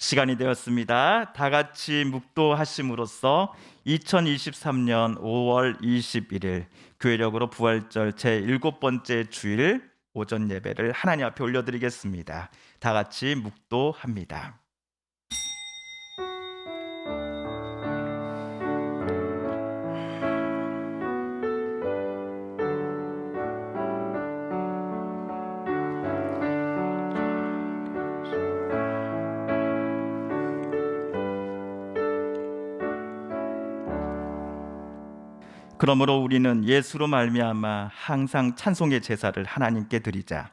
시간이 되었습니다. 다 같이 묵도하심으로써 2023년 5월 21일 교회력으로 부활절 제7번째 주일 오전 예배를 하나님 앞에 올려드리겠습니다. 다 같이 묵도합니다. 그러므로 우리는 예수로 말미암아 항상 찬송의 제사를 하나님께 드리자.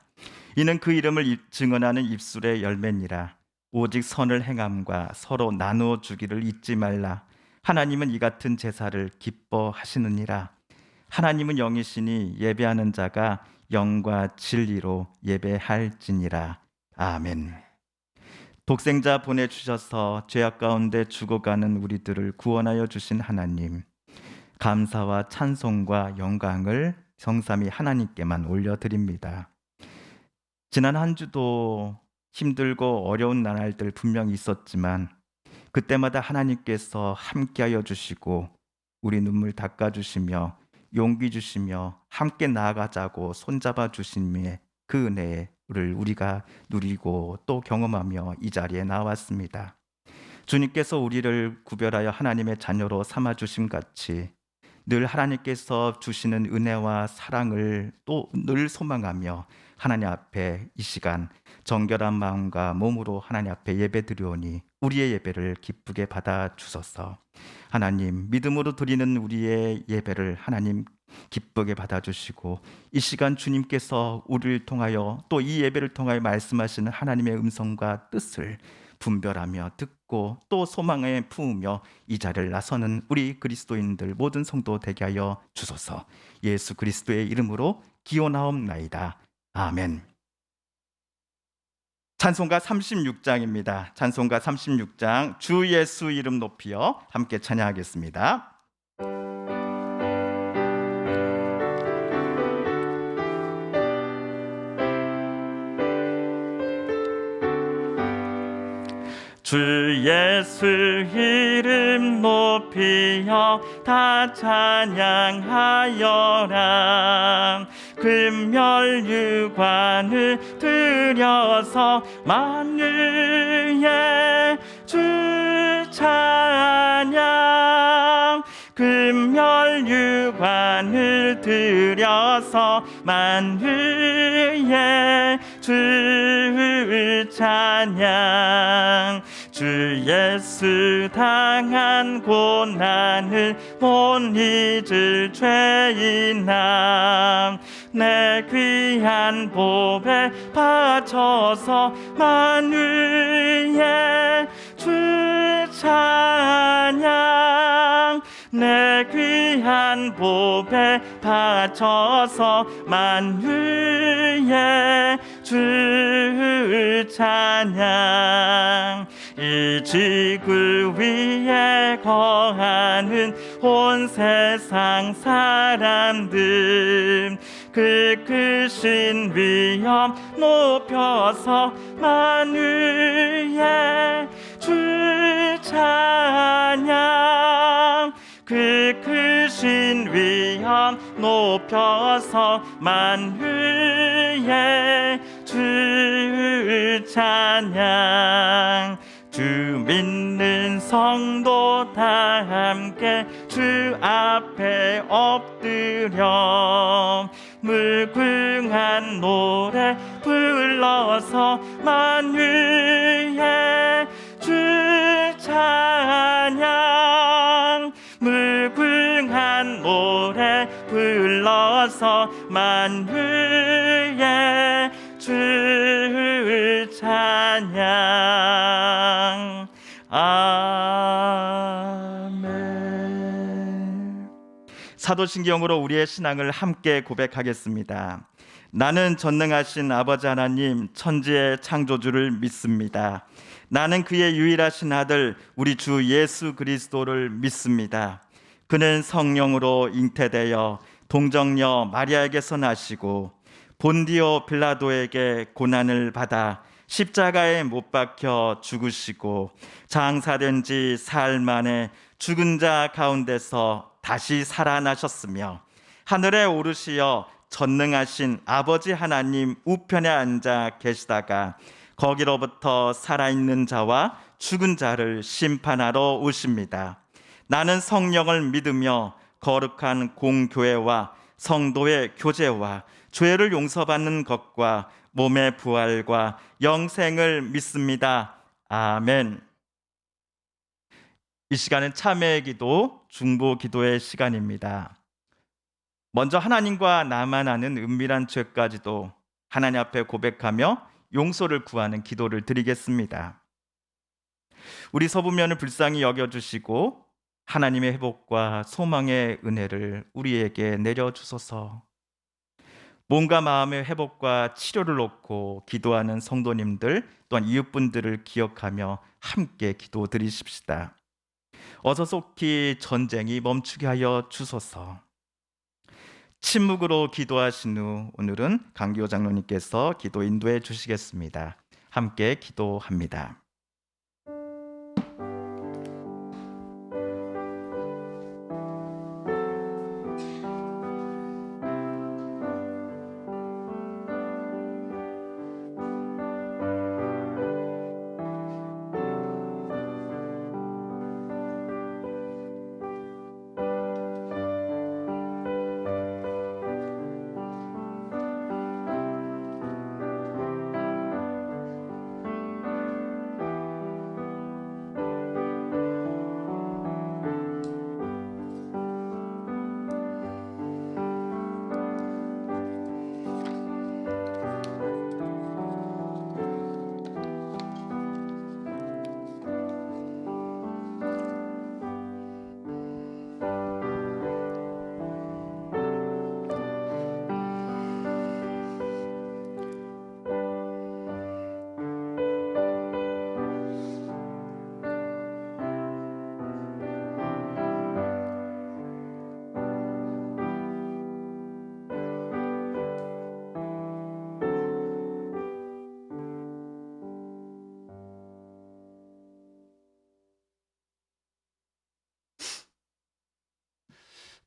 이는 그 이름을 증언하는 입술의 열매니라. 오직 선을 행함과 서로 나누어 주기를 잊지 말라. 하나님은 이 같은 제사를 기뻐하시느니라. 하나님은 영이시니 예배하는 자가 영과 진리로 예배할지니라. 아멘. 독생자 보내주셔서 죄악 가운데 죽어가는 우리들을 구원하여 주신 하나님, 감사와 찬송과 영광을 성삼위 하나님께만 올려드립니다. 지난 한 주도 힘들고 어려운 날들 분명히 있었지만 그때마다 하나님께서 함께하여 주시고 우리 눈물 닦아주시며 용기 주시며 함께 나아가자고 손잡아 주심의 그 은혜를 우리가 누리고 또 경험하며 이 자리에 나왔습니다. 주님께서 우리를 구별하여 하나님의 자녀로 삼아주심 같이 늘 하나님께서 주시는 은혜와 사랑을 또 늘 소망하며 하나님 앞에 이 시간 정결한 마음과 몸으로 하나님 앞에 예배드리오니 우리의 예배를 기쁘게 받아주소서. 하나님, 믿음으로 드리는 우리의 예배를 하나님 기쁘게 받아주시고 이 시간 주님께서 우리를 통하여 또 이 예배를 통하여 말씀하시는 하나님의 음성과 뜻을 분별하며 듣고 또 소망에 품으며 이 자리를 나서는 우리 그리스도인들 모든 성도 되게 하여 주소서. 예수 그리스도의 이름으로 기원하옵나이다. 아멘. 찬송가 36장입니다. 찬송가 36장 주 예수 이름 높이여 함께 찬양하겠습니다. 주 예수 이름 높이여 다 찬양하여라. 금멸유관을 들여서 만유의 주 찬양. 금멸유관을 들여서 만유의 주 찬양. 주 예수 당한 고난을 못 잊을 죄인아, 내 귀한 보배 바쳐서 만유의 주 찬양. 내 귀한 보배 바쳐서 만유의 주 찬양. 이 지구 위에 거하는 온 세상 사람들 그 크신 위엄 높여서 만유의 주 찬양. 그 크신 위엄 높여서 만유의 주 찬양. 주 믿는 성도 다 함께 주 앞에 엎드려 무궁한 노래 불러서 만유의 주 찬양. 무궁한 노래 불러서 만유의 주 찬양. 아멘. 사도신경으로 우리의 신앙을 함께 고백하겠습니다. 나는 전능하신 아버지 하나님 천지의 창조주를 믿습니다. 나는 그의 유일하신 아들 우리 주 예수 그리스도를 믿습니다. 그는 성령으로 잉태되어 동정녀 마리아에게서 나시고 본디오 빌라도에게 고난을 받아 십자가에 못 박혀 죽으시고 장사된 지 사흘 만에 죽은 자 가운데서 다시 살아나셨으며 하늘에 오르시어 전능하신 아버지 하나님 우편에 앉아 계시다가 거기로부터 살아있는 자와 죽은 자를 심판하러 오십니다. 나는 성령을 믿으며 거룩한 공교회와 성도의 교제와 죄를 용서받는 것과 몸의 부활과 영생을 믿습니다. 아멘. 이 시간은 참회의 기도, 중보 기도의 시간입니다. 먼저 하나님과 나만 아는 은밀한 죄까지도 하나님 앞에 고백하며 용서를 구하는 기도를 드리겠습니다. 우리 서부면을 불쌍히 여겨주시고 하나님의 회복과 소망의 은혜를 우리에게 내려주소서. 몸과 마음의 회복과 치료를 놓고 기도하는 성도님들 또한 이웃분들을 기억하며 함께 기도드리십시다. 어서 속히 전쟁이 멈추게 하여 주소서. 침묵으로 기도하신 후 오늘은 강기호 장로님께서 기도 인도해 주시겠습니다. 함께 기도합니다.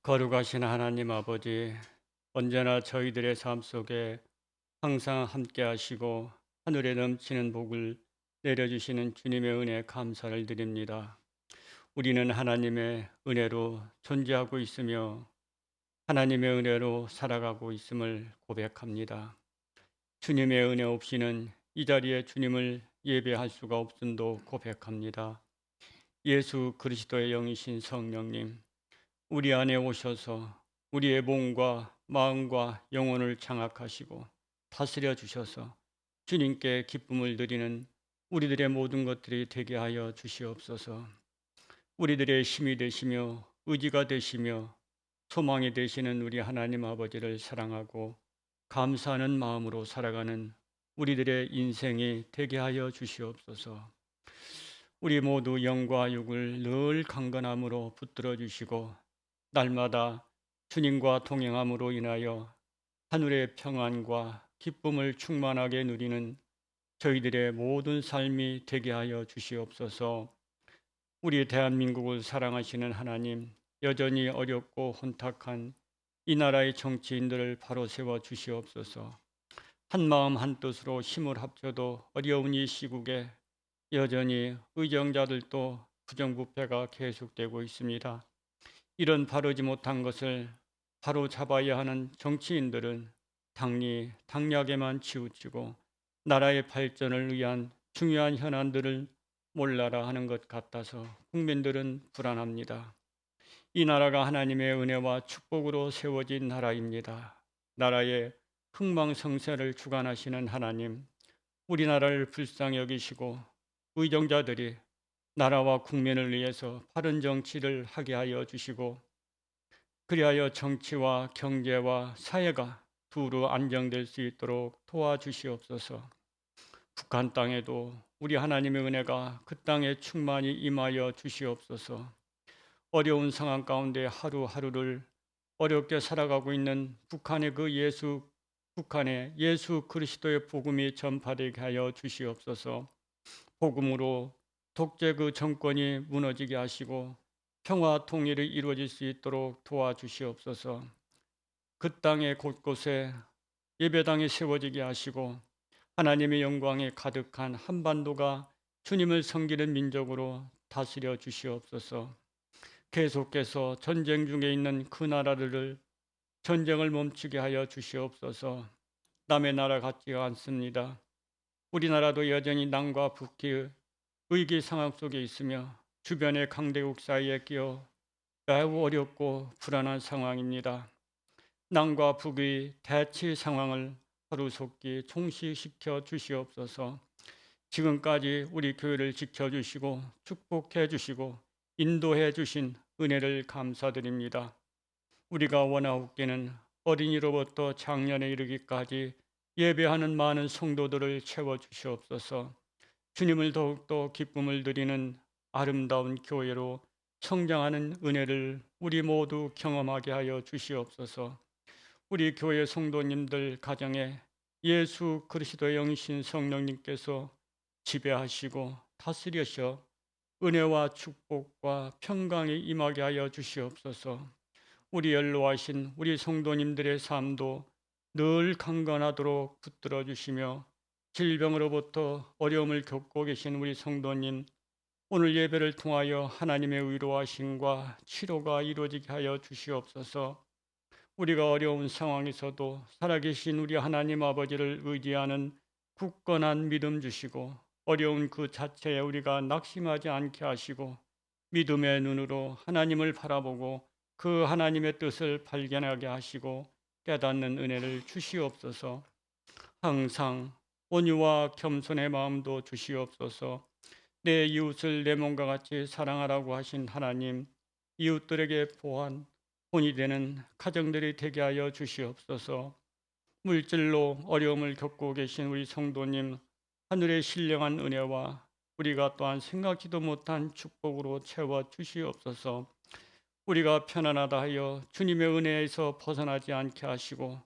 거룩하신 하나님 아버지, 언제나 저희들의 삶 속에 항상 함께 하시고 하늘에 넘치는 복을 내려주시는 주님의 은혜에 감사를 드립니다. 우리는 하나님의 은혜로 존재하고 있으며 하나님의 은혜로 살아가고 있음을 고백합니다. 주님의 은혜 없이는 이 자리에 주님을 예배할 수가 없음도 고백합니다. 예수 그리스도의 영이신 성령님, 우리 안에 오셔서 우리의 몸과 마음과 영혼을 장악하시고 다스려 주셔서 주님께 기쁨을 드리는 우리들의 모든 것들이 되게 하여 주시옵소서. 우리들의 힘이 되시며 의지가 되시며 소망이 되시는 우리 하나님 아버지를 사랑하고 감사하는 마음으로 살아가는 우리들의 인생이 되게 하여 주시옵소서. 우리 모두 영과 육을 늘 강건함으로 붙들어 주시고 날마다 주님과 동행함으로 인하여 하늘의 평안과 기쁨을 충만하게 누리는 저희들의 모든 삶이 되게 하여 주시옵소서. 우리 대한민국을 사랑하시는 하나님, 여전히 어렵고 혼탁한 이 나라의 정치인들을 바로 세워 주시옵소서. 한마음 한뜻으로 힘을 합쳐도 어려운 이 시국에 여전히 의정자들도 부정부패가 계속되고 있습니다. 이런 바르지 못한 것을 바로 잡아야 하는 정치인들은 당리당략에만 치우치고 나라의 발전을 위한 중요한 현안들을 몰라라 하는 것 같아서 국민들은 불안합니다. 이 나라가 하나님의 은혜와 축복으로 세워진 나라입니다. 나라의 흥망성쇠를 주관하시는 하나님, 우리나라를 불쌍히 여기시고 의정자들이 나라와 국민을 위해서 바른 정치를 하게 하여 주시고 그리하여 정치와 경제와 사회가 두루 안정될 수 있도록 도와주시옵소서. 북한 땅에도 우리 하나님의 은혜가 그 땅에 충만히 임하여 주시옵소서. 어려운 상황 가운데 하루하루를 어렵게 살아가고 있는 북한의 그 예수 북한에 예수 그리스도의 복음이 전파되게 하여 주시옵소서. 복음으로 독재 그 정권이 무너지게 하시고 평화 통일이 이루어질 수 있도록 도와주시옵소서. 그 땅의 곳곳에 예배당이 세워지게 하시고 하나님의 영광이 가득한 한반도가 주님을 섬기는 민족으로 다스려 주시옵소서. 계속해서 전쟁 중에 있는 그 나라들을 전쟁을 멈추게 하여 주시옵소서. 남의 나라 같지가 않습니다. 우리나라도 여전히 남과 북의 위기 상황 속에 있으며 주변의 강대국 사이에 끼어 매우 어렵고 불안한 상황입니다. 남과 북의 대치 상황을 하루속히 종식시켜 주시옵소서. 지금까지 우리 교회를 지켜주시고 축복해 주시고 인도해 주신 은혜를 감사드립니다. 우리가 원하옵기는 어린이로부터 장년에 이르기까지 예배하는 많은 성도들을 채워 주시옵소서. 주님을 더욱더 기쁨을 드리는 아름다운 교회로 성장하는 은혜를 우리 모두 경험하게 하여 주시옵소서. 우리 교회 성도님들 가정에 예수 그리스도의 영신 성령님께서 지배하시고 다스리셔 은혜와 축복과 평강이 임하게 하여 주시옵소서. 우리 연로하신 우리 성도님들의 삶도 늘 강건하도록 붙들어 주시며 질병으로부터 어려움을 겪고 계신 우리 성도님 오늘 예배를 통하여 하나님의 위로하심과 치료가 이루어지게 하여 주시옵소서. 우리가 어려운 상황에서도 살아계신 우리 하나님 아버지를 의지하는 굳건한 믿음 주시고 어려운 그 자체에 우리가 낙심하지 않게 하시고 믿음의 눈으로 하나님을 바라보고 그 하나님의 뜻을 발견하게 하시고 깨닫는 은혜를 주시옵소서. 항상 온유와 겸손의 마음도 주시옵소서. 내 이웃을 내 몸과 같이 사랑하라고 하신 하나님, 이웃들에게 보한 본이 되는 가정들이 되게 하여 주시옵소서. 물질로 어려움을 겪고 계신 우리 성도님 하늘의 신령한 은혜와 우리가 또한 생각지도 못한 축복으로 채워 주시옵소서. 우리가 편안하다 하여 주님의 은혜에서 벗어나지 않게 하시고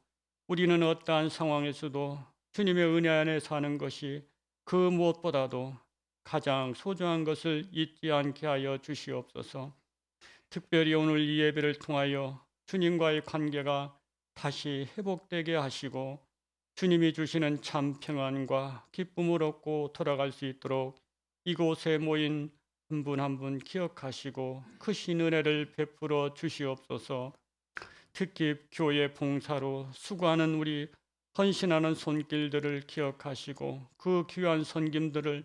우리는 어떠한 상황에서도 주님의 은혜 안에 사는 것이 그 무엇보다도 가장 소중한 것을 잊지 않게 하여 주시옵소서. 특별히 오늘 이 예배를 통하여 주님과의 관계가 다시 회복되게 하시고 주님이 주시는 참 평안과 기쁨을 얻고 돌아갈 수 있도록 이곳에 모인 한 분 한 분 기억하시고 크신 은혜를 베풀어 주시옵소서. 특히 교회 봉사로 수고하는 우리 헌신하는 손길들을 기억하시고 그 귀한 선김들을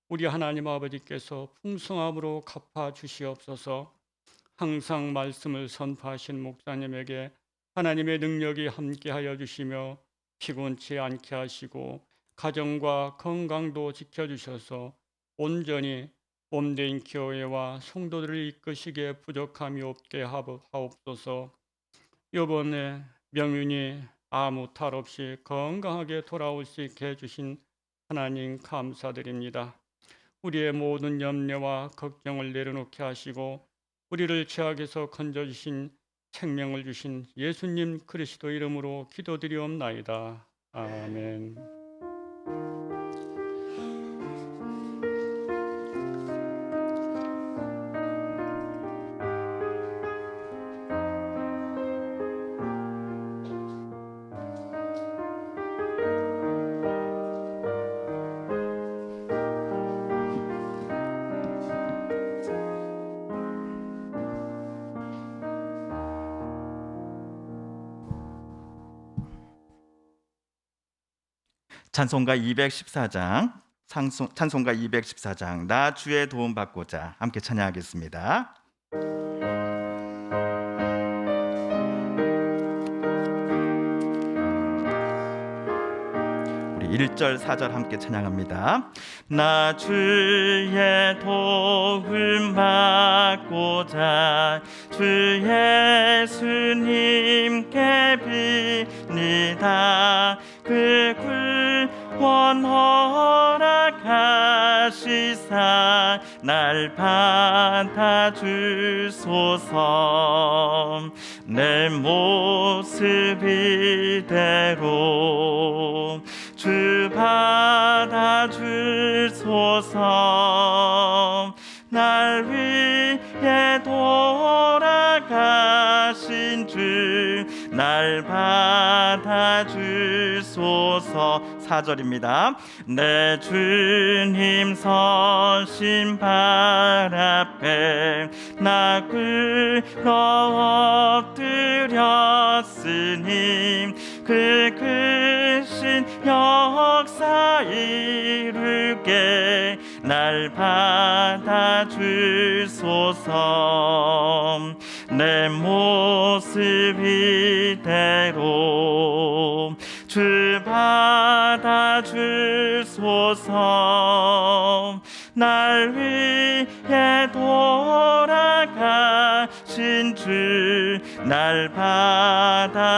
우리 하나님 아버지께서 풍성함으로 갚아 주시옵소서. 항상 말씀을 선포하신 목사님에게 하나님의 능력이 함께하여 주시며 피곤치 않게 하시고 가정과 건강도 지켜주셔서 온전히 몸된 교회와 성도들을 이끄시기에 부족함이 없게 하옵소서. 이번에 명윤이 아무 탈 없이 건강하게 돌아올 수 있게 해주신 하나님 감사드립니다. 우리의 모든 염려와 걱정을 내려놓게 하시고 우리를 죄악에서 건져주신 생명을 주신 예수님 그리스도 이름으로 기도드리옵나이다. 아멘. 찬송가 214장, 찬송가 214장, 나 주의 도움 받고자 함께 찬양하겠습니다. 우리 1절, 4절 함께 찬양합니다. 나 주의 도움 받고자 주 예수님께 빕니다. 그 구원 허락하시 이상 날 받아주소서. 내 모습 이대로 주 받아주소서. 날 위해 돌아가신 주 날 받아주소서. 4절입니다. 내 주님 서신 발 앞에 나 굴러 엎드렸으니 그 크신 역사 이루게 날 받아주소서. 내 모습 이대로 주 받아주소서. 날 위해 돌아가신 주 날 받아주소서.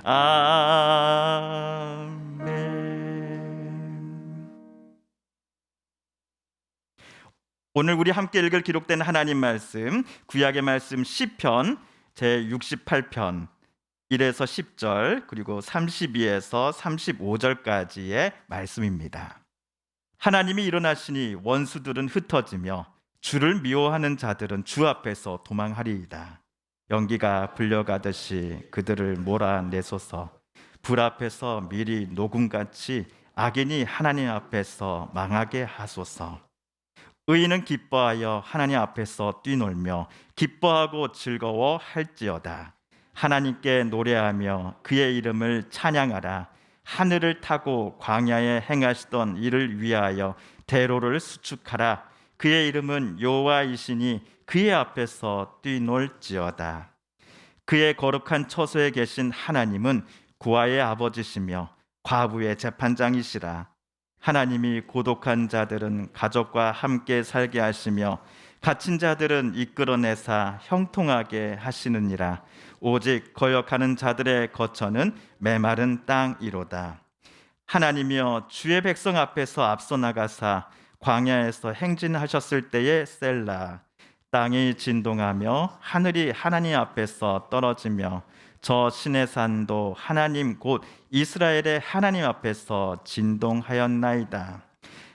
아멘. 오늘 우리 함께 읽을 기록된 하나님 말씀, 구약의 말씀 시편 제68편 1에서 10절 그리고 32에서 35절까지의 말씀입니다. 하나님이 일어나시니 원수들은 흩어지며 주를 미워하는 자들은 주 앞에서 도망하리이다. 연기가 불려가듯이 그들을 몰아내소서. 불 앞에서 미리 녹음같이 악인이 하나님 앞에서 망하게 하소서. 의인은 기뻐하여 하나님 앞에서 뛰놀며 기뻐하고 즐거워할지어다. 하나님께 노래하며 그의 이름을 찬양하라. 하늘을 타고 광야에 행하시던 이를 위하여 대로를 수축하라. 그의 이름은 여호와이시니 그의 앞에서 뛰놀지어다. 그의 거룩한 처소에 계신 하나님은 구하의 아버지시며 과부의 재판장이시라. 하나님이 고독한 자들은 가족과 함께 살게 하시며 갇힌 자들은 이끌어내사 형통하게 하시느니라. 오직 거역하는 자들의 거처는 메마른 땅이로다. 하나님이여 주의 백성 앞에서 앞서 나가사 광야에서 행진하셨을 때에 셀라. 땅이 진동하며 하늘이 하나님 앞에서 떨어지며 저 신의 산도 하나님 곧 이스라엘의 하나님 앞에서 진동하였나이다.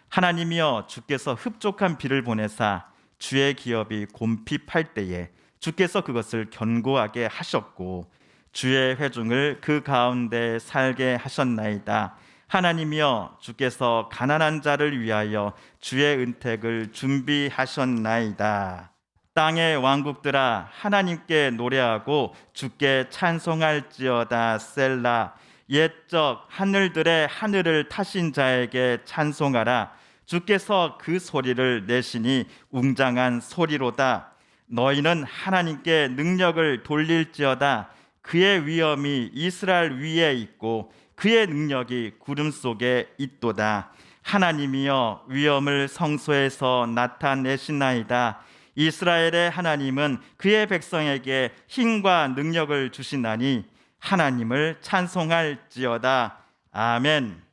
하나님이여 주께서 흡족한 비를 보내사 주의 기업이 곰핍할 때에 주께서 그것을 견고하게 하셨고 주의 회중을 그 가운데 살게 하셨나이다. 하나님이여 주께서 가난한 자를 위하여 주의 은택을 준비하셨나이다. 땅의 왕국들아 하나님께 노래하고 주께 찬송할지어다. 셀라. 옛적 하늘들의 하늘을 타신 자에게 찬송하라. 주께서 그 소리를 내시니 웅장한 소리로다. 너희는 하나님께 능력을 돌릴지어다. 그의 위엄이 이스라엘 위에 있고 그의 능력이 구름 속에 있도다. 하나님이여 위엄을 성소에서 나타내시나이다. 이스라엘의 하나님은 그의 백성에게 힘과 능력을 주시나니 하나님을 찬송할지어다. 아멘.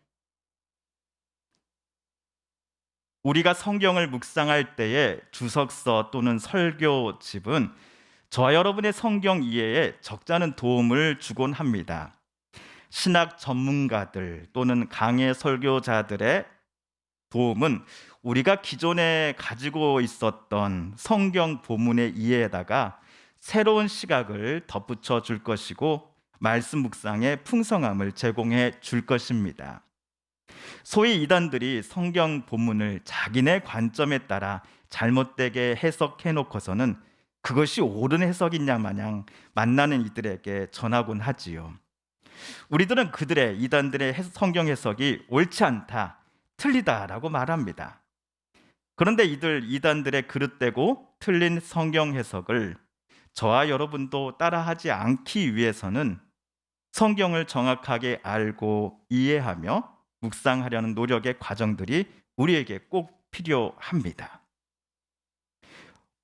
우리가 성경을 묵상할 때에 주석서 또는 설교집은 저와 여러분의 성경 이해에 적잖은 도움을 주곤 합니다. 신학 전문가들 또는 강해 설교자들의 도움은 우리가 기존에 가지고 있었던 성경 본문의 이해에다가 새로운 시각을 덧붙여 줄 것이고 말씀 묵상의 풍성함을 제공해 줄 것입니다. 소위 이단들이 성경 본문을 자기네 관점에 따라 잘못되게 해석해 놓고서는 그것이 옳은 해석이냐 마냥 만나는 이들에게 전하곤 하지요. 우리들은 그들의 이단들의 성경 해석이 옳지 않다, 틀리다라고 말합니다. 그런데 이단들의 그릇되고 틀린 성경 해석을 저와 여러분도 따라하지 않기 위해서는 성경을 정확하게 알고 이해하며 묵상하려는 노력의 과정들이 우리에게 꼭 필요합니다.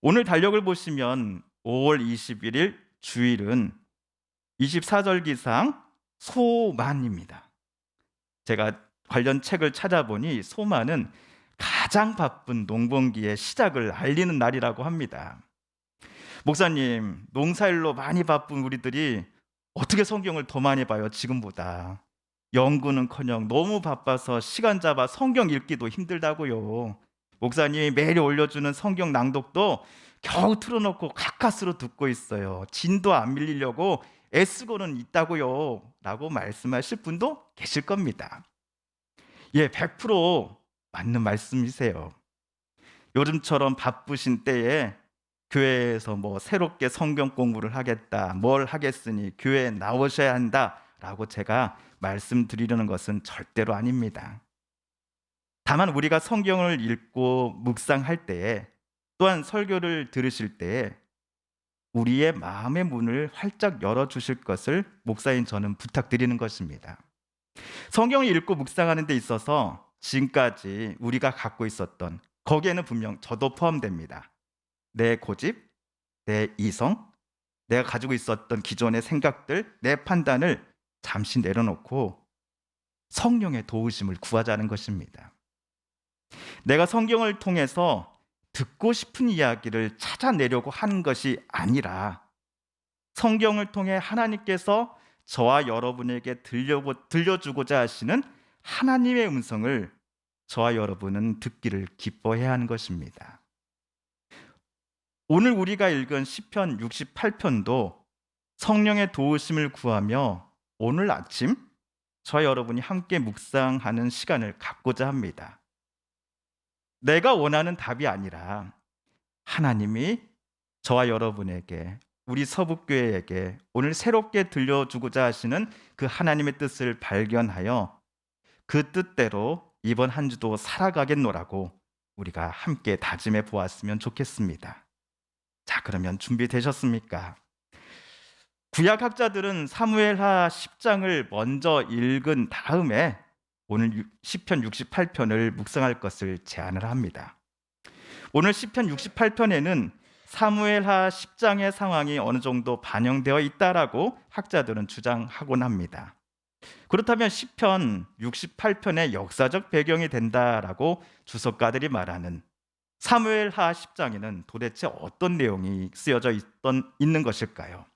오늘 달력을 보시면 5월 21일 주일은 24절 기상 소만입니다. 제가 관련 책을 찾아보니 소만은 가장 바쁜 농번기의 시작을 알리는 날이라고 합니다. 목사님, 농사일로 많이 바쁜 우리들이 어떻게 성경을 더 많이 봐요, 지금보다? 연구는커녕 너무 바빠서 시간 잡아 성경 읽기도 힘들다고요. 목사님이 매일 올려주는 성경 낭독도 겨우 틀어놓고 가까스로 듣고 있어요. 진도 안 밀리려고 애쓰고는 있다고요. 라고 말씀하실 분도 계실 겁니다. 예, 100% 맞는 말씀이세요. 요즘처럼 바쁘신 때에 교회에서 뭐 새롭게 성경 공부를 하겠다, 뭘 하겠으니 교회에 나오셔야 한다 라고 제가 말씀드리려는 것은 절대로 아닙니다. 다만 우리가 성경을 읽고 묵상할 때에, 또한 설교를 들으실 때에 우리의 마음의 문을 활짝 열어주실 것을 목사인 저는 부탁드리는 것입니다. 성경을 읽고 묵상하는 데 있어서 지금까지 우리가 갖고 있었던, 거기에는 분명 저도 포함됩니다, 내 고집, 내 이성, 내가 가지고 있었던 기존의 생각들, 내 판단을 잠시 내려놓고 성령의 도우심을 구하자는 것입니다. 내가 성경을 통해서 듣고 싶은 이야기를 찾아내려고 하는 것이 아니라 성경을 통해 하나님께서 저와 여러분에게 들려주고자 하시는 하나님의 음성을 저와 여러분은 듣기를 기뻐해야 하는 것입니다. 오늘 우리가 읽은 시편 68편도 성령의 도우심을 구하며 오늘 아침 저와 여러분이 함께 묵상하는 시간을 갖고자 합니다. 내가 원하는 답이 아니라 하나님이 저와 여러분에게, 우리 서북교회에게 오늘 새롭게 들려주고자 하시는 그 하나님의 뜻을 발견하여 그 뜻대로 이번 한 주도 살아가겠노라고 우리가 함께 다짐해 보았으면 좋겠습니다. 자, 그러면 준비되셨습니까? 구약학자들은 사무엘하 10장을 먼저 읽은 다음에 오늘 시편 68편을 묵상할 것을 제안을 합니다. 오늘 시편 68편에는 사무엘하 10장의 상황이 어느 정도 반영되어 있다라고 학자들은 주장하곤 합니다. 그렇다면 시편 68편의 역사적 배경이 된다라고 주석가들이 말하는 사무엘하 10장에는 도대체 어떤 내용이 쓰여져 있는 것일까요?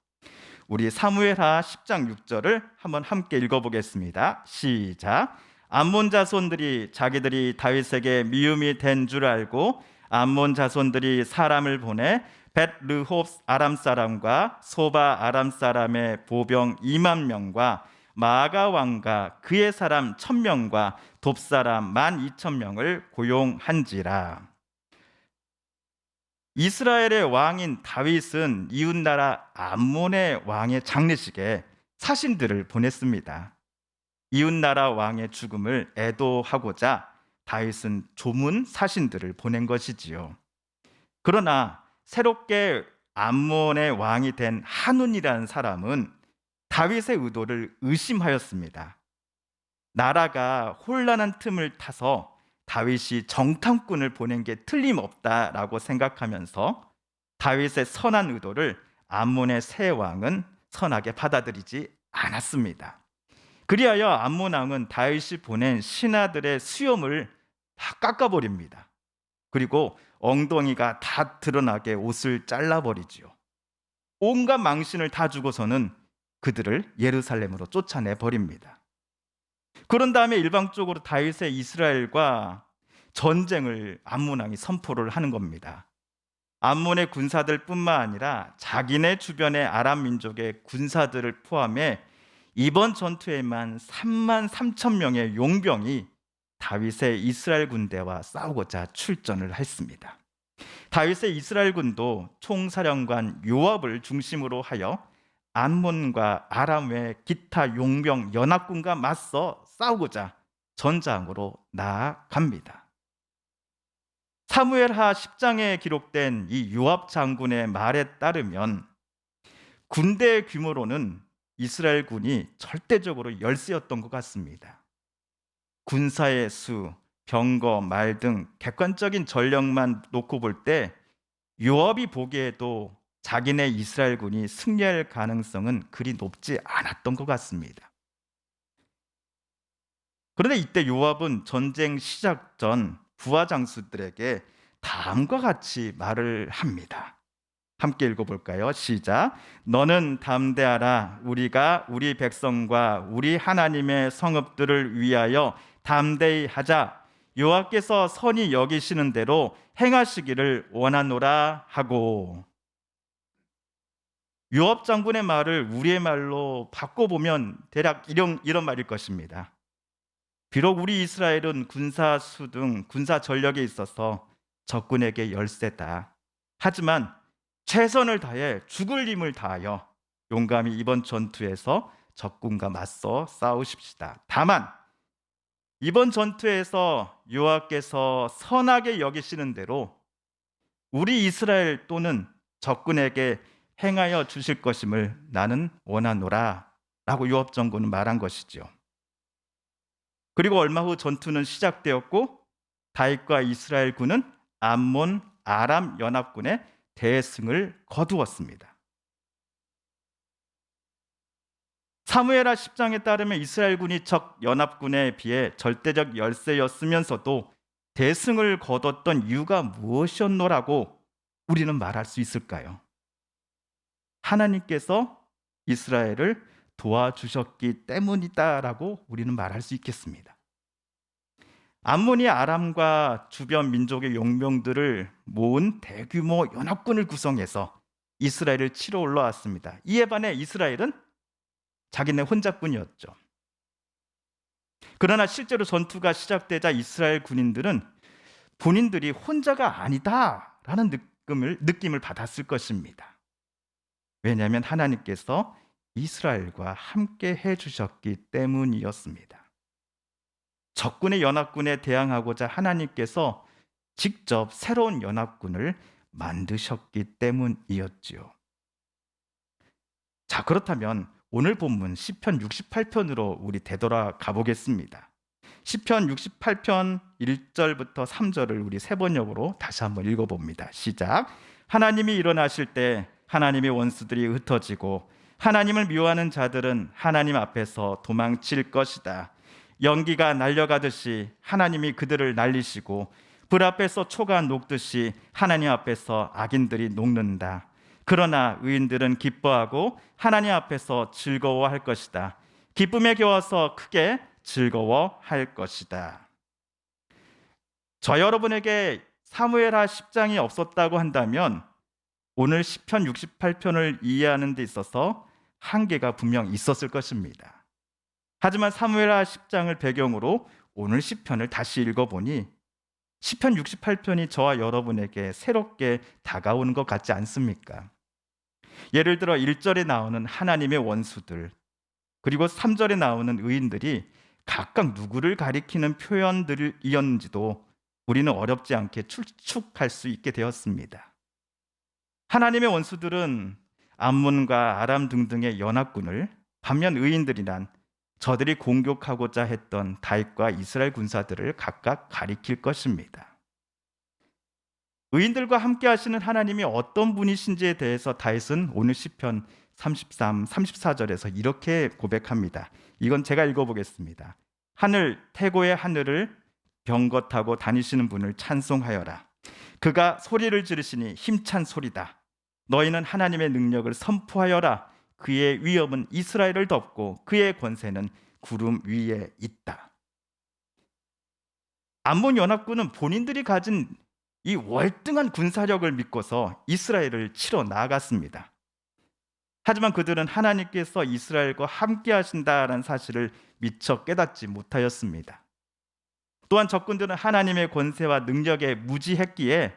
우리 사무엘하 10장 6절을 한번 함께 읽어보겠습니다. 시작. 암몬 자손들이 자기들이 다윗에게 미움이 된 줄 알고 암몬 자손들이 사람을 보내 벳르홉 아람 사람과 소바 아람 사람의 보병 2만 명과 마아가 왕과 그의 사람 1,000명과 돕 사람 12,000명을 고용한지라. 이스라엘의 왕인 다윗은 이웃나라 암몬의 왕의 장례식에 사신들을 보냈습니다. 이웃나라 왕의 죽음을 애도하고자 다윗은 조문 사신들을 보낸 것이지요. 그러나 새롭게 암몬의 왕이 된 한운이라는 사람은 다윗의 의도를 의심하였습니다. 나라가 혼란한 틈을 타서 다윗이 정탐꾼을 보낸 게 틀림없다라고 생각하면서 다윗의 선한 의도를 암몬의 새 왕은 선하게 받아들이지 않았습니다. 그리하여 암몬 왕은 다윗이 보낸 신하들의 수염을 다 깎아버립니다. 그리고 엉덩이가 다 드러나게 옷을 잘라버리지요. 온갖 망신을 다 주고서는 그들을 예루살렘으로 쫓아내버립니다. 그런 다음에 일방적으로 다윗의 이스라엘과 전쟁을 암몬 왕이 선포를 하는 겁니다. 암몬의 군사들 뿐만 아니라 자기네 주변의 아람 민족의 군사들을 포함해 이번 전투에만 33,000명의 용병이 다윗의 이스라엘 군대와 싸우고자 출전을 했습니다. 다윗의 이스라엘 군도 총사령관 요압을 중심으로 하여 암몬과 아람 외 기타 용병 연합군과 맞서 싸우고자 전장으로 나아갑니다. 사무엘하 10장에 기록된 이 요압 장군의 말에 따르면 군대의 규모로는 이스라엘 군이 절대적으로 열세였던 것 같습니다. 군사의 수, 병거, 말 등 객관적인 전력만 놓고 볼 때 요압이 보기에도 자기네 이스라엘 군이 승리할 가능성은 그리 높지 않았던 것 같습니다. 그런데 이때 요압은 전쟁 시작 전 부하 장수들에게 다음과 같이 말을 합니다. 함께 읽어볼까요? 시작. 너는 담대하라. 우리가 우리 백성과 우리 하나님의 성읍들을 위하여 담대히 하자. 여호와께서 선히 여기시는 대로 행하시기를 원하노라 하고. 요압 장군의 말을 우리의 말로 바꿔보면 대략 이런 말일 것입니다. 비록 우리 이스라엘은 군사수 등 군사 전력에 있어서 적군에게 열세다. 하지만 최선을 다해 죽을 힘을 다하여 용감히 이번 전투에서 적군과 맞서 싸우십시다. 다만 이번 전투에서 여호와께서 선하게 여기시는 대로 우리 이스라엘 또는 적군에게 행하여 주실 것임을 나는 원하노라 라고 요압 장군은 말한 것이죠. 그리고 얼마 후 전투는 시작되었고 다윗과 이스라엘 군은 암몬 아람 연합군의 대승을 거두었습니다. 사무엘하 10장에 따르면 이스라엘군이 적 연합군에 비해 절대적 열세였으면서도 대승을 거뒀던 이유가 무엇이었노라고 우리는 말할 수 있을까요? 하나님께서 이스라엘을 도와주셨기 때문이다라고 우리는 말할 수 있겠습니다. 암몬이 아람과 주변 민족의 용병들을 모은 대규모 연합군을 구성해서 이스라엘을 치러 올라왔습니다. 이에 반해 이스라엘은 자기네 혼자뿐이었죠. 그러나 실제로 전투가 시작되자 이스라엘 군인들은 본인들이 혼자가 아니다라는 느낌을 받았을 것입니다. 왜냐하면 하나님께서 이스라엘과 함께 해주셨기 때문이었습니다. 적군의 연합군에 대항하고자 하나님께서 직접 새로운 연합군을 만드셨기 때문이었지요. 자, 그렇다면 오늘 본문 시편 68편으로 우리 되돌아가 보겠습니다. 시편 68편 1절부터 3절을 우리 세 번역으로 다시 한번 읽어봅니다. 시작. 하나님이 일어나실 때 하나님의 원수들이 흩어지고 하나님을 미워하는 자들은 하나님 앞에서 도망칠 것이다. 연기가 날려가듯이 하나님이 그들을 날리시고 불 앞에서 초가 녹듯이 하나님 앞에서 악인들이 녹는다. 그러나 의인들은 기뻐하고 하나님 앞에서 즐거워할 것이다. 기쁨에 겨워서 크게 즐거워할 것이다. 저 여러분에게 사무엘하 10장이 없었다고 한다면 오늘 시편 68편을 이해하는 데 있어서 한계가 분명 있었을 것입니다. 하지만 사무엘하 10장을 배경으로 오늘 시편을 다시 읽어보니 시편 68편이 저와 여러분에게 새롭게 다가오는 것 같지 않습니까? 예를 들어 1절에 나오는 하나님의 원수들, 그리고 3절에 나오는 의인들이 각각 누구를 가리키는 표현들이었는지도 우리는 어렵지 않게 추측할 수 있게 되었습니다. 하나님의 원수들은 암몬과 아람 등등의 연합군을, 반면 의인들이란 저들이 공격하고자 했던 다윗과 이스라엘 군사들을 각각 가리킬 것입니다. 의인들과 함께 하시는 하나님이 어떤 분이신지에 대해서 다윗은 오늘 시편 33, 34절에서 이렇게 고백합니다. 이건 제가 읽어보겠습니다. 하늘, 태고의 하늘을 병거타고 다니시는 분을 찬송하여라. 그가 소리를 지르시니 힘찬 소리다. 너희는 하나님의 능력을 선포하여라. 그의 위엄은 이스라엘을 덮고 그의 권세는 구름 위에 있다. 암몬 연합군은 본인들이 가진 이 월등한 군사력을 믿고서 이스라엘을 치러 나아갔습니다. 하지만 그들은 하나님께서 이스라엘과 함께 하신다라는 사실을 미처 깨닫지 못하였습니다. 또한 적군들은 하나님의 권세와 능력에 무지했기에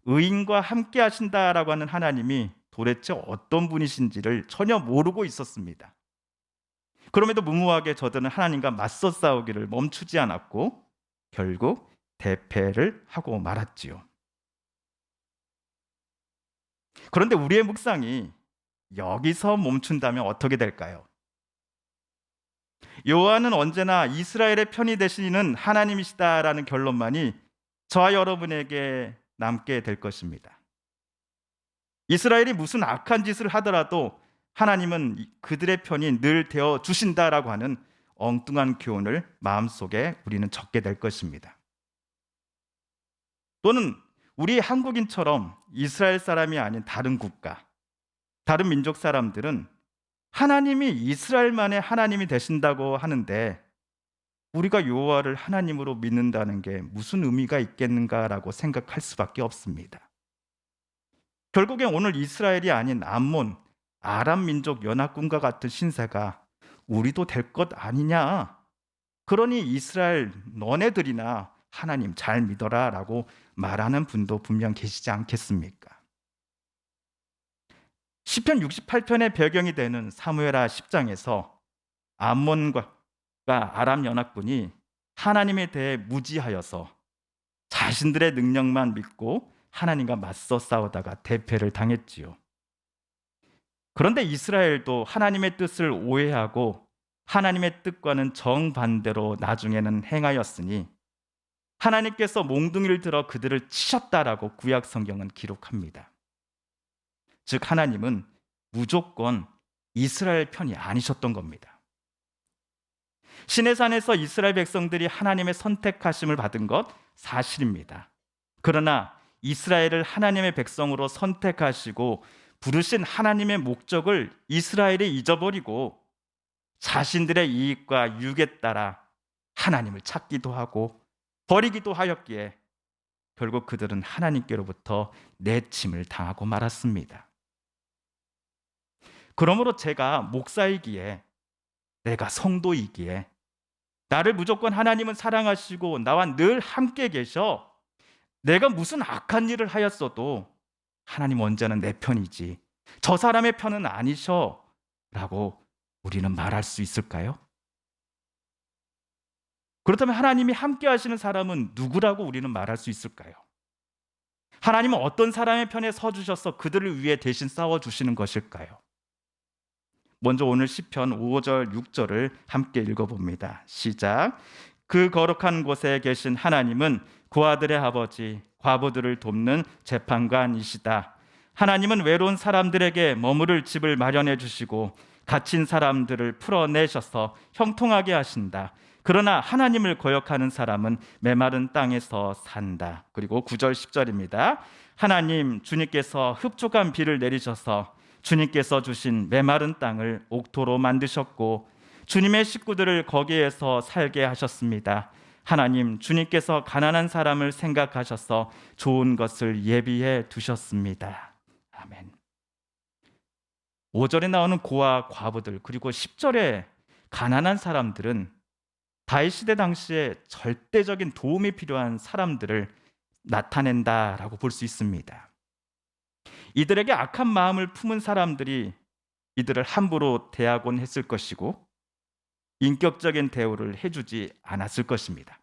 의인과 함께 하신다라고 하는 하나님이 도대체 어떤 분이신지를 전혀 모르고 있었습니다. 그럼에도 무모하게 저들은 하나님과 맞서 싸우기를 멈추지 않았고 결국 대패를 하고 말았지요. 그런데 우리의 묵상이 여기서 멈춘다면 어떻게 될까요? 여호와는 언제나 이스라엘의 편이 되시는 하나님이시다라는 결론만이 저와 여러분에게 남게 될 것입니다. 이스라엘이 무슨 악한 짓을 하더라도 하나님은 그들의 편이 늘 되어 주신다라고 하는 엉뚱한 교훈을 마음속에 우리는 적게 될 것입니다. 또는 우리 한국인처럼 이스라엘 사람이 아닌 다른 국가, 다른 민족 사람들은 하나님이 이스라엘만의 하나님이 되신다고 하는데 우리가 여호와를 하나님으로 믿는다는 게 무슨 의미가 있겠는가라고 생각할 수밖에 없습니다. 결국엔 오늘 이스라엘이 아닌 암몬, 아람 민족 연합군과 같은 신세가 우리도 될 것 아니냐? 그러니 이스라엘 너네들이나 하나님 잘 믿어라 라고 말하는 분도 분명 계시지 않겠습니까? 시편 68편의 배경이 되는 사무엘하 10장에서 암몬과 아람 연합군이 하나님에 대해 무지하여서 자신들의 능력만 믿고 하나님과 맞서 싸우다가 대패를 당했지요. 그런데 이스라엘도 하나님의 뜻을 오해하고 하나님의 뜻과는 정반대로 나중에는 행하였으니 하나님께서 몽둥이를 들어 그들을 치셨다라고 구약 성경은 기록합니다. 즉 하나님은 무조건 이스라엘 편이 아니셨던 겁니다. 시내산에서 이스라엘 백성들이 하나님의 선택하심을 받은 것 사실입니다. 그러나 이스라엘을 하나님의 백성으로 선택하시고 부르신 하나님의 목적을 이스라엘이 잊어버리고 자신들의 이익과 유익에 따라 하나님을 찾기도 하고 버리기도 하였기에 결국 그들은 하나님께로부터 내침을 당하고 말았습니다. 그러므로 제가 목사이기에, 내가 성도이기에, 나를 무조건 하나님은 사랑하시고 나와 늘 함께 계셔, 내가 무슨 악한 일을 하였어도 하나님 언제나 내 편이지 저 사람의 편은 아니셔 라고 우리는 말할 수 있을까요? 그렇다면 하나님이 함께 하시는 사람은 누구라고 우리는 말할 수 있을까요? 하나님은 어떤 사람의 편에 서주셔서 그들을 위해 대신 싸워주시는 것일까요? 먼저 오늘 시편 5절 6절을 함께 읽어봅니다. 시작. 그 거룩한 곳에 계신 하나님은 고아들의 아버지, 과부들을 돕는 재판관이시다. 하나님은 외로운 사람들에게 머무를 집을 마련해 주시고 갇힌 사람들을 풀어내셔서 형통하게 하신다. 그러나 하나님을 거역하는 사람은 메마른 땅에서 산다. 그리고 9절 10절입니다. 하나님, 주님께서 흡족한 비를 내리셔서 주님께서 주신 메마른 땅을 옥토로 만드셨고 주님의 식구들을 거기에서 살게 하셨습니다. 하나님, 주님께서 가난한 사람을 생각하셔서 좋은 것을 예비해 두셨습니다. 아멘. 5절에 나오는 고아 과부들 그리고 10절에 가난한 사람들은 다윗 시대 당시에 절대적인 도움이 필요한 사람들을 나타낸다라고 볼 수 있습니다. 이들에게 악한 마음을 품은 사람들이 이들을 함부로 대하곤 했을 것이고 인격적인 대우를 해주지 않았을 것입니다.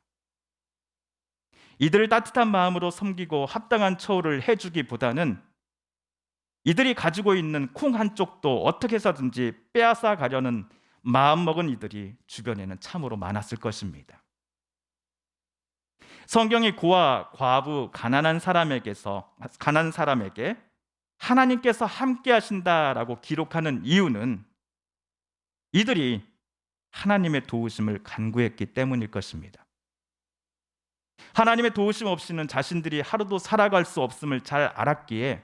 이들을 따뜻한 마음으로 섬기고 합당한 처우를 해주기보다는 이들이 가지고 있는 콩 한쪽도 어떻게 해서든지 빼앗아 가려는 마음먹은 이들이 주변에는 참으로 많았을 것입니다. 성경이 고아, 과부, 가난한 사람에게 하나님께서 함께 하신다라고 기록하는 이유는 이들이 하나님의 도우심을 간구했기 때문일 것입니다. 하나님의 도우심 없이는 자신들이 하루도 살아갈 수 없음을 잘 알았기에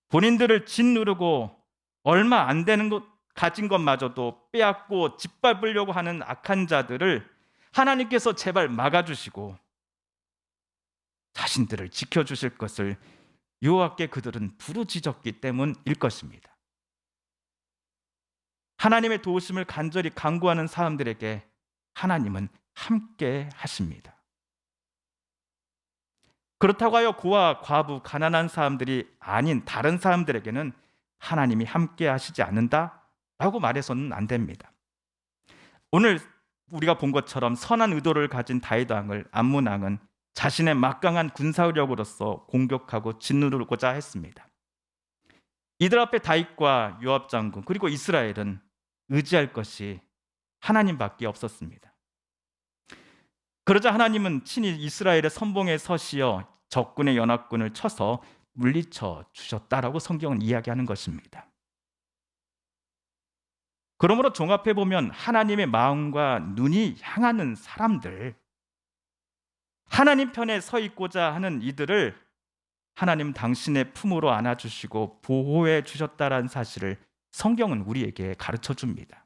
본인들을 짓누르고 얼마 안 되는 것 가진 것마저도 빼앗고 짓밟으려고 하는 악한 자들을 하나님께서 제발 막아주시고 자신들을 지켜주실 것을 여호와께 그들은 부르짖었기 때문일 것입니다. 하나님의 도우심을 간절히 간구하는 사람들에게 하나님은 함께 하십니다. 그렇다고 하여 고아, 과부, 가난한 사람들이 아닌 다른 사람들에게는 하나님이 함께 하시지 않는다라고 말해서는 안 됩니다. 오늘 우리가 본 것처럼 선한 의도를 가진 다윗 왕을 암몬 왕은 자신의 막강한 군사력으로서 공격하고 짓누르고자 했습니다. 이들 앞에 다윗과 요압 장군 그리고 이스라엘은 의지할 것이 하나님밖에 없었습니다. 그러자 하나님은 친히 이스라엘의 선봉에 서시어 적군의 연합군을 쳐서 물리쳐 주셨다라고 성경은 이야기하는 것입니다. 그러므로 종합해 보면 하나님의 마음과 눈이 향하는 사람들, 하나님 편에 서 있고자 하는 이들을 하나님 당신의 품으로 안아주시고 보호해 주셨다라는 사실을 성경은 우리에게 가르쳐 줍니다.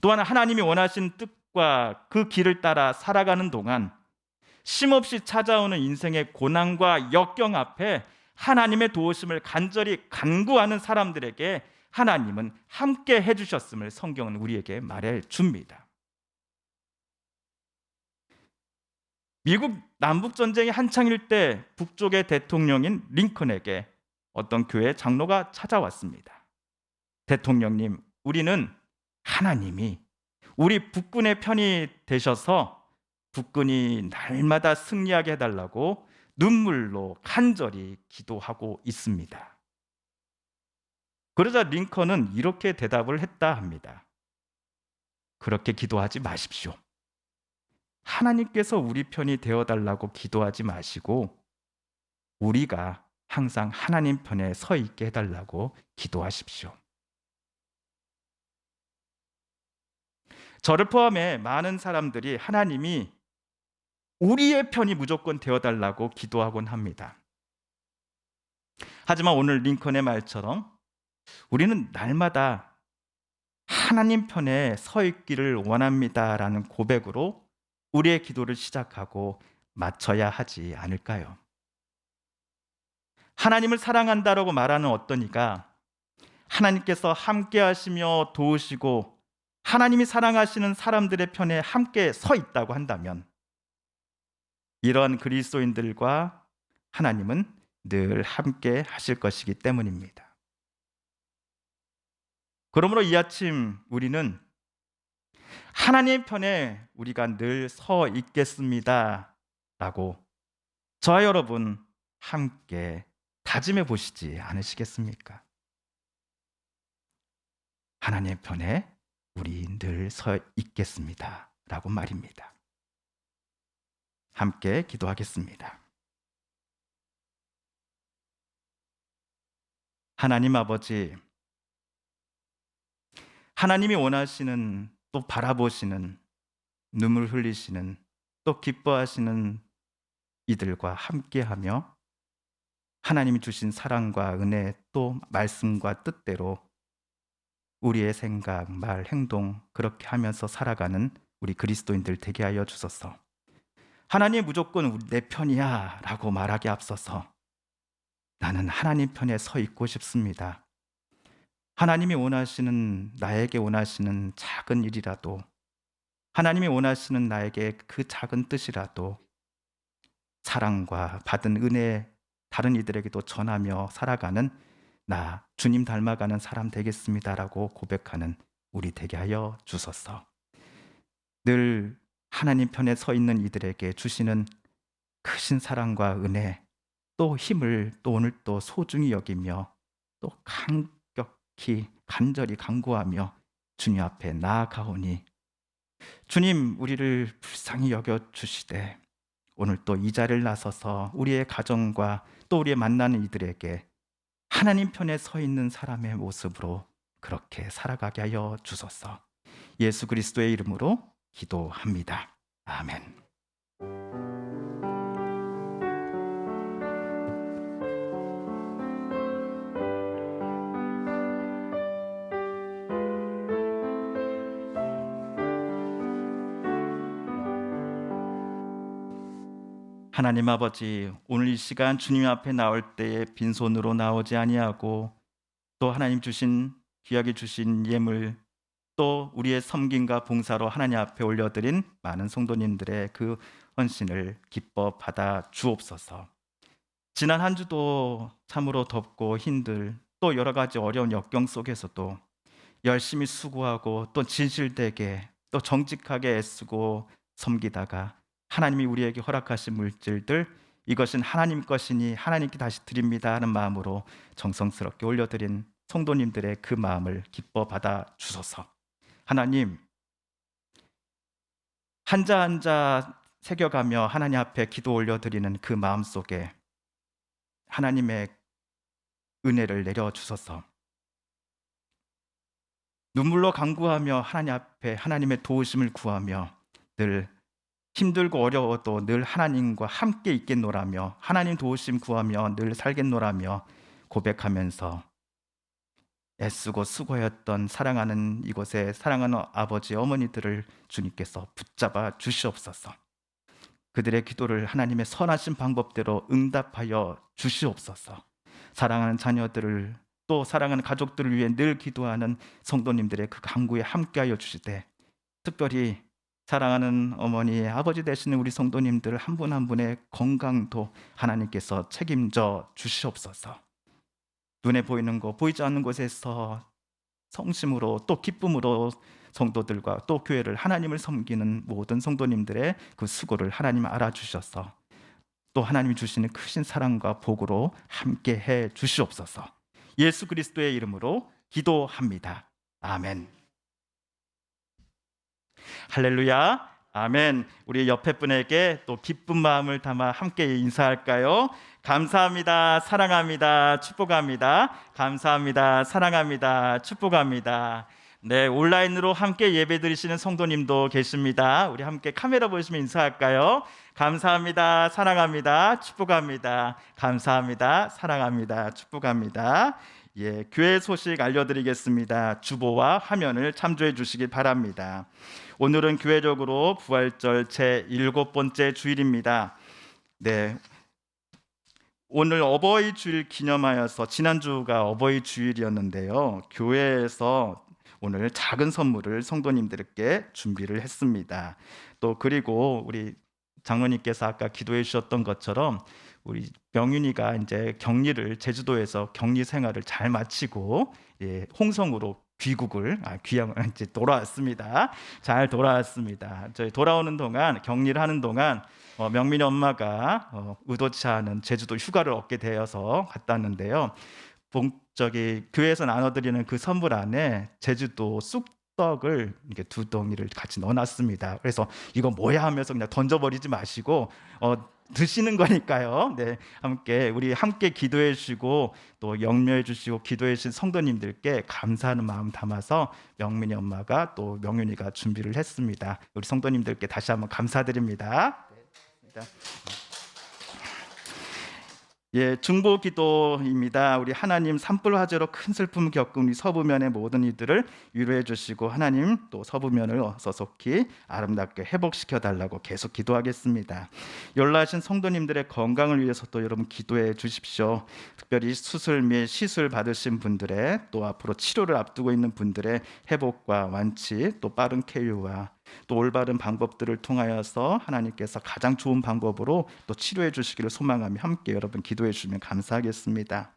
또한 하나님이 원하신 뜻과 그 길을 따라 살아가는 동안 쉼없이 찾아오는 인생의 고난과 역경 앞에 하나님의 도우심을 간절히 간구하는 사람들에게 하나님은 함께 해주셨음을 성경은 우리에게 말해 줍니다. 미국 남북전쟁이 한창일 때 북쪽의 대통령인 링컨에게 어떤 교회 장로가 찾아왔습니다. 대통령님, 우리는 하나님이 우리 북군의 편이 되셔서 북군이 날마다 승리하게 해달라고 눈물로 간절히 기도하고 있습니다. 그러자 링컨은 이렇게 대답을 했다 합니다. 그렇게 기도하지 마십시오. 하나님께서 우리 편이 되어달라고 기도하지 마시고 우리가 항상 하나님 편에 서 있게 해달라고 기도하십시오. 저를 포함해 많은 사람들이 하나님이 우리의 편이 무조건 되어달라고 기도하곤 합니다. 하지만 오늘 링컨의 말처럼 우리는 날마다 하나님 편에 서 있기를 원합니다라는 고백으로 우리의 기도를 시작하고 마쳐야 하지 않을까요? 하나님을 사랑한다라고 말하는 어떤 이가 하나님께서 함께 하시며 도우시고 하나님이 사랑하시는 사람들의 편에 함께 서 있다고 한다면 이러한 그리스도인들과 하나님은 늘 함께 하실 것이기 때문입니다. 그러므로 이 아침 우리는 하나님 편에 우리가 늘 서 있겠습니다 라고 저와 여러분 함께 다짐해 보시지 않으시겠습니까? 하나님 편에 우리 늘 서 있겠습니다 라고 말입니다. 함께 기도하겠습니다. 하나님 아버지, 하나님이 원하시는 또 바라보시는 눈물 흘리시는 또 기뻐하시는 이들과 함께하며 하나님이 주신 사랑과 은혜 또 말씀과 뜻대로 우리의 생각, 말, 행동 그렇게 하면서 살아가는 우리 그리스도인들 되게 하여 주소서. 하나님 무조건 내 편이야 라고 말하기 앞서서 나는 하나님 편에 서 있고 싶습니다. 하나님이 원하시는 나에게 원하시는 작은 일이라도 하나님이 원하시는 나에게 그 작은 뜻이라도 사랑과 받은 은혜 다른 이들에게도 전하며 살아가는 나 주님 닮아가는 사람 되겠습니다라고 고백하는 우리 되게 하여 주소서. 늘 하나님 편에 서 있는 이들에게 주시는 크신 사랑과 은혜 또 힘을 또 오늘 또 소중히 여기며 또 간격히 간절히 간구하며 주님 앞에 나아가오니 주님 우리를 불쌍히 여겨주시되 오늘 또 이 자리를 나서서 우리의 가정과 또 우리의 만나는 이들에게 하나님 편에 서 있는 사람의 모습으로 그렇게 살아가게 하여 주소서. 예수 그리스도의 이름으로 기도합니다. 아멘. 하나님 아버지, 오늘 이 시간 주님 앞에 나올 때에 빈손으로 나오지 아니하고 또 하나님 주신 귀하게 주신 예물 또 우리의 섬김과 봉사로 하나님 앞에 올려드린 많은 성도님들의 그 헌신을 기뻐 받아 주옵소서. 지난 한 주도 참으로 덥고 힘들 또 여러 가지 어려운 역경 속에서도 열심히 수고하고 또 진실되게 또 정직하게 애쓰고 섬기다가 하나님이 우리에게 허락하신 물질들 이것은 하나님 것이니 하나님께 다시 드립니다 하는 마음으로 정성스럽게 올려드린 성도님들의 그 마음을 기뻐 받아 주소서. 하나님 한자 한자 새겨가며 하나님 앞에 기도 올려드리는 그 마음 속에 하나님의 은혜를 내려 주소서. 눈물로 간구하며 하나님 앞에 하나님의 도우심을 구하며 늘 힘들고 어려워도 늘 하나님과 함께 있겠노라며 하나님 도우심 구하며 늘 살겠노라며 고백하면서 애쓰고 수고했던 사랑하는 이곳에 사랑하는 아버지 어머니들을 주님께서 붙잡아 주시옵소서. 그들의 기도를 하나님의 선하신 방법대로 응답하여 주시옵소서. 사랑하는 자녀들을 또 사랑하는 가족들을 위해 늘 기도하는 성도님들의 그 간구에 함께하여 주시되 특별히 사랑하는 어머니, 아버지 되시는 우리 성도님들 한 분 한 분의 건강도 하나님께서 책임져 주시옵소서. 눈에 보이는 것, 보이지 않는 곳에서 성심으로 또 기쁨으로 성도들과 또 교회를 하나님을 섬기는 모든 성도님들의 그 수고를 하나님 알아주셔서 또 하나님이 주시는 크신 사랑과 복으로 함께 해 주시옵소서. 예수 그리스도의 이름으로 기도합니다. 아멘. 할렐루야. 아멘. 우리 옆에 분에게 또 기쁜 마음을 담아 함께 인사할까요? 감사합니다. 사랑합니다. 축복합니다. 감사합니다. 사랑합니다. 축복합니다. 네, 온라인으로 함께 예배드리시는 성도님도 계십니다. 우리 함께 카메라 보시면 인사할까요? 감사합니다. 사랑합니다. 축복합니다. 감사합니다. 사랑합니다. 축복합니다. 예, 교회 소식 알려드리겠습니다. 주보와 화면을 참조해 주시기 바랍니다. 오늘은 교회적으로 부활절 제7번째 주일입니다. 네, 오늘 어버이 주일 기념하여서 지난주가 어버이 주일이었는데요. 교회에서 오늘 작은 선물을 성도님들께 준비를 했습니다. 또 그리고 우리 장로님께서 아까 기도해 주셨던 것처럼 우리 명윤이가 이제 격리를 제주도에서 격리 생활을 잘 마치고 홍성으로 귀향을 이제 돌아왔습니다. 잘 돌아왔습니다. 저희 돌아오는 동안 격리를 하는 동안 명민이 엄마가 의도치 않은 제주도 휴가를 얻게 되어서 갔다 왔는데요. 교회에서 나눠드리는 그 선물 안에 제주도 쑥떡을 이렇게 2덩이를 같이 넣어놨습니다. 그래서 이거 뭐야 하면서 그냥 던져버리지 마시고 드시는 거니까요. 네, 우리 함께 기도해 주시고 또 격려해 주시고 기도해 주신 성도님들께 감사하는 마음 담아서 명민이 엄마가 또 명윤이가 준비를 했습니다. 우리 성도님들께 다시 한번 감사드립니다. 네, 예, 중보 기도입니다. 우리 하나님 산불 화재로 큰 슬픔을 겪은 우리 서부면의 모든 이들을 위로해 주시고 하나님 또 서부면을 어서속히 아름답게 회복시켜 달라고 계속 기도하겠습니다. 연락하신 성도님들의 건강을 위해서 또 여러분 기도해 주십시오. 특별히 수술 및 시술 받으신 분들의 또 앞으로 치료를 앞두고 있는 분들의 회복과 완치 또 빠른 쾌유와 또 올바른 방법들을 통하여서 하나님께서 가장 좋은 방법으로 또 치료해 주시기를 소망하며 함께 여러분 기도해 주시면 감사하겠습니다.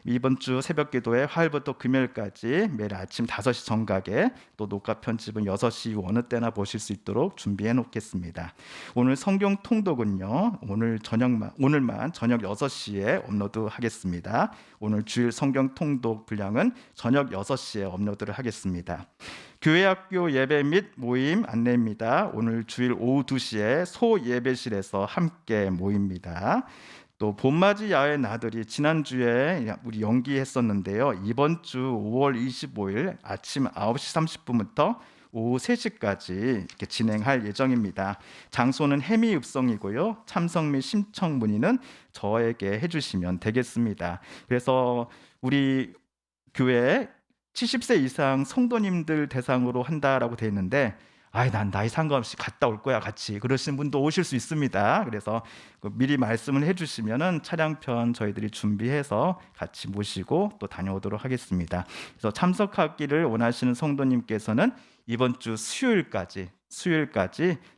이번 주 새벽 기도에 화요일부터 금요일까지 매일 아침 5시 정각에 또 녹화 편집은 6시 이후 어느 때나 보실 수 있도록 준비해 놓겠습니다. 오늘 성경 통독은요. 오늘만 저녁 6시에 업로드하겠습니다. 오늘 주일 성경 통독 분량은 저녁 6시에 업로드를 하겠습니다. 교회학교 예배 및 모임 안내입니다. 오늘 주일 오후 2시에 소예배실에서 함께 모입니다. 또 봄맞이 야외 나들이 지난주에 우리 연기했었는데요. 이번 주 5월 25일 아침 9시 30분부터 오후 3시까지 이렇게 진행할 예정입니다. 장소는 해미읍성이고요. 참석 및 신청 문의는 저에게 해주시면 되겠습니다. 그래서 우리 교회 70세 이상 성도님들 대상으로 한다라고 되어 있는데 난 나이 상관없이 갔다 올 거야 같이 그러시는 분도 오실 수 있습니다. 그래서 미리 말씀을 해주시면은 차량편 저희들이 준비해서 같이 모시고 또 다녀오도록 하겠습니다. 그래서 참석하기를 원하시는 성도님께서는 이번 주 수요일까지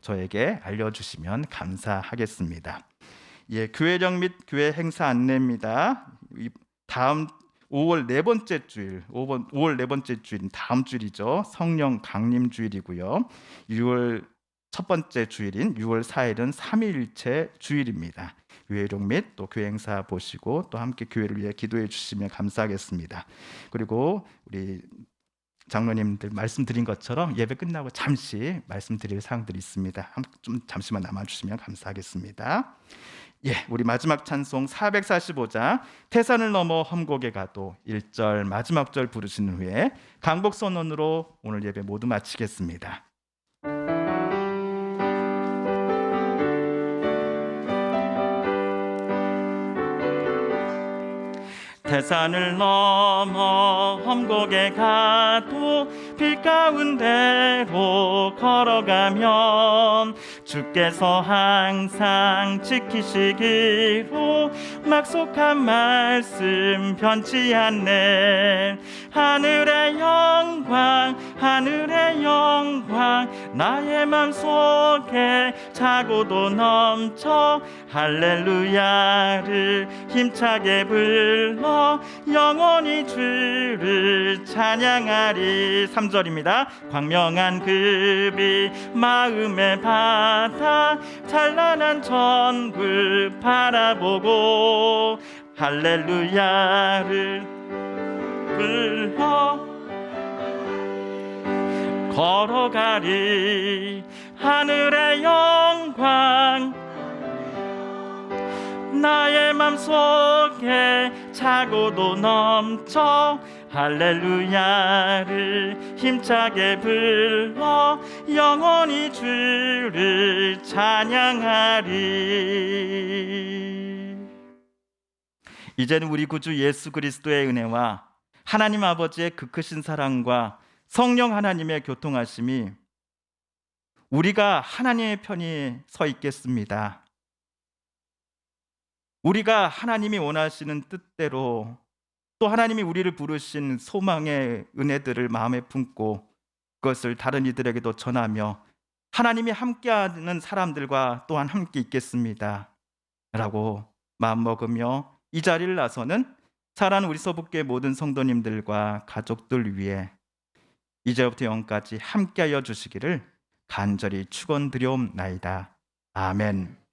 저에게 알려주시면 감사하겠습니다. 예, 교회령 및 교회 행사 안내입니다. 다음 5월 네 번째 주일 다음 주일이죠. 성령 강림 주일이고요. 6월 첫 번째 주일인 6월 4일은 삼위일체 주일입니다. 교회령 및 또 교회 행사 보시고 또 함께 교회를 위해 기도해 주시면 감사하겠습니다. 그리고 우리 장로님들 말씀드린 것처럼 예배 끝나고 잠시 말씀드릴 사항들이 있습니다. 좀 잠시만 남아주시면 감사하겠습니다. 우리 마지막 찬송 445장 태산을 넘어 험곡에 가도 1절 마지막 절 부르신 후에 강복 선언으로 오늘 예배 모두 마치겠습니다. 태산을 넘어 험곡에 가도 빛 가운데로 걸어가면 주께서 항상 지키시기로 약속한 말씀 변치 않네. 하늘의 영광 하늘의 영광 나의 맘속에 차고도 넘쳐 할렐루야를 힘차게 불러 영원히 주를 찬양하리. 3절입니다. 광명한 그 빛 마음에 받아 찬란한 천국 바라보고 할렐루야를 불러 걸어가리. 하늘의 영광 나의 맘속에 차고도 넘쳐 할렐루야를 힘차게 불러 영원히 주를 찬양하리. 이제는 우리 구주 예수 그리스도의 은혜와 하나님 아버지의 그 크신 사랑과 성령 하나님의 교통하심이 우리가 하나님의 편히 서 있겠습니다. 우리가 하나님이 원하시는 뜻대로 또 하나님이 우리를 부르신 소망의 은혜들을 마음에 품고 그것을 다른 이들에게도 전하며 하나님이 함께하는 사람들과 또한 함께 있겠습니다 라고 마음먹으며 이 자리를 나서는 사랑하는 우리 서북교회 모든 성도님들과 가족들 위해 이제부터 영까지 함께하여 주시기를 간절히 축원드리옵나이다. 아멘.